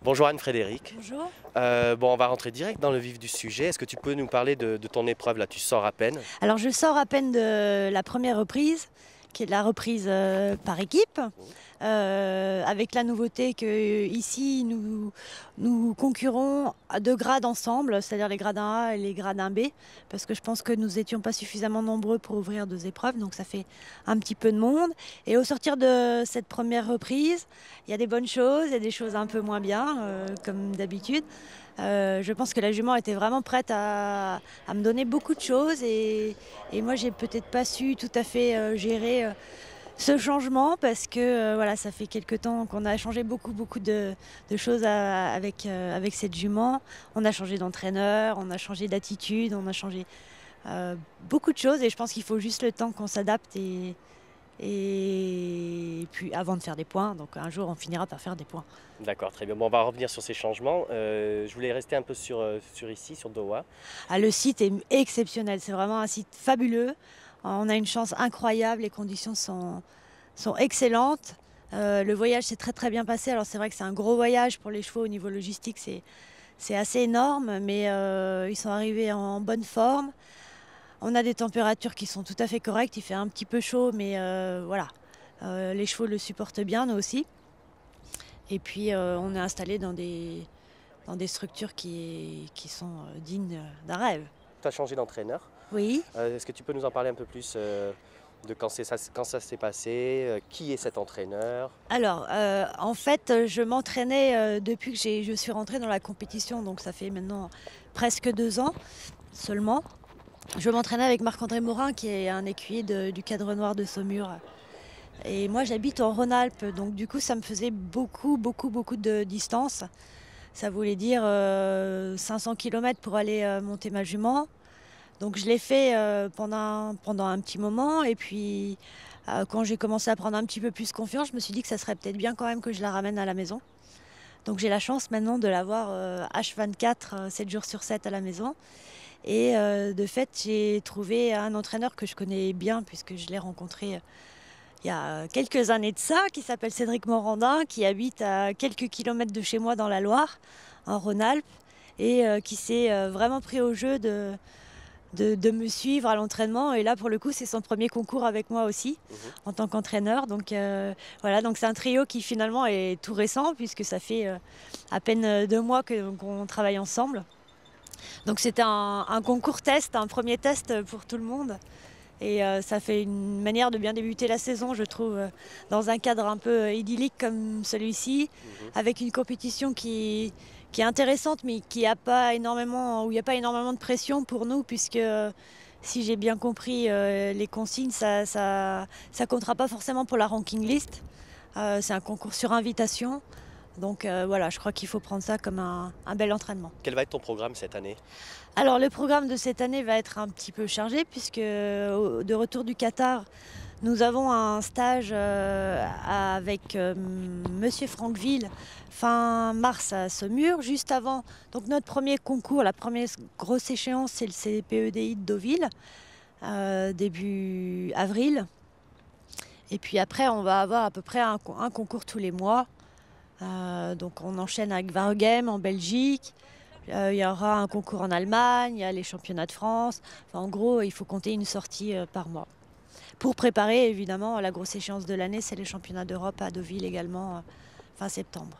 Bonjour Anne-Frédéric. Bonjour. Bon, on va rentrer direct dans le vif du sujet. Est-ce que tu peux nous parler de ton épreuve là? Tu sors à peine. Alors je sors à peine de la première reprise, qui est la reprise par équipe, avec la nouveauté que ici nous concurrons à 2 grades ensemble, c'est-à-dire les grades 1A et les grades 1B, parce que je pense que nous n'étions pas suffisamment nombreux pour ouvrir 2 épreuves, donc ça fait un petit peu de monde. Et au sortir de cette première reprise, il y a des bonnes choses, il y a des choses un peu moins bien, comme d'habitude. Je pense que la jument était vraiment prête à me donner beaucoup de choses et moi j'ai peut-être pas su tout à fait gérer ce changement parce que voilà, ça fait quelque temps qu'on a changé beaucoup de choses avec cette jument. On a changé d'entraîneur, on a changé d'attitude, on a changé beaucoup de choses et je pense qu'il faut juste le temps qu'on s'adapte et puis avant de faire des points, donc un jour on finira par faire des points. D'accord, très bien. Bon, on va revenir sur ces changements. Je voulais rester un peu sur ici, sur Doha. Ah, le site est exceptionnel, c'est vraiment un site fabuleux. On a une chance incroyable, les conditions sont excellentes. Le voyage s'est très bien passé. Alors c'est vrai que c'est un gros voyage pour les chevaux au niveau logistique, c'est assez énorme, mais ils sont arrivés en bonne forme. On a des températures qui sont tout à fait correctes, il fait un petit peu chaud, mais voilà. Les chevaux le supportent bien, nous aussi. Et puis on est installé dans des structures qui sont dignes d'un rêve. Tu as changé d'entraîneur. Oui. Est-ce que tu peux nous en parler un peu plus de quand ça s'est passé? Qui est cet entraîneur? Alors, en fait, je m'entraînais depuis que je suis rentrée dans la compétition, donc ça fait maintenant presque 2 ans seulement. Je m'entraînais avec Marc-André Morin, qui est un écuyer du Cadre Noir de Saumur. Et moi, j'habite en Rhône-Alpes, donc du coup, ça me faisait beaucoup de distance. Ça voulait dire 500 km pour aller monter ma jument. Donc je l'ai fait pendant un petit moment. Et puis quand j'ai commencé à prendre un petit peu plus confiance, je me suis dit que ça serait peut-être bien quand même que je la ramène à la maison. Donc j'ai la chance maintenant de l'avoir H24, 7 jours sur 7 à la maison. Et de fait, j'ai trouvé un entraîneur que je connais bien puisque je l'ai rencontré il y a quelques années de ça, qui s'appelle Cédric Morandin, qui habite à quelques kilomètres de chez moi dans la Loire, en Rhône-Alpes, et qui s'est vraiment pris au jeu de me suivre à l'entraînement. Et là, pour le coup, c'est son premier concours avec moi aussi, en tant qu'entraîneur. Donc voilà, donc c'est un trio qui finalement est tout récent, puisque ça fait à peine 2 mois qu'on travaille ensemble. Donc c'était un concours test, un premier test pour tout le monde. Et ça fait une manière de bien débuter la saison, je trouve, dans un cadre un peu idyllique comme celui-ci, avec une compétition qui est intéressante, mais où il n'y a pas énormément de pression pour nous, puisque si j'ai bien compris les consignes, ça comptera pas forcément pour la ranking list. C'est un concours sur invitation. Donc voilà, je crois qu'il faut prendre ça comme un bel entraînement. Quel va être ton programme cette année? Alors le programme de cette année va être un petit peu chargé puisque de retour du Qatar, nous avons un stage avec Monsieur Franqueville fin mars à Saumur, juste avant. Donc notre premier concours, la première grosse échéance, c'est le CPEDI de Deauville, début avril. Et puis après, on va avoir à peu près un concours tous les mois. Donc on enchaîne avec Waregem en Belgique. Il y aura un concours en Allemagne, il y a les championnats de France. Enfin, en gros, il faut compter une sortie par mois. Pour préparer, évidemment, la grosse échéance de l'année, c'est les championnats d'Europe à Deauville également, fin septembre.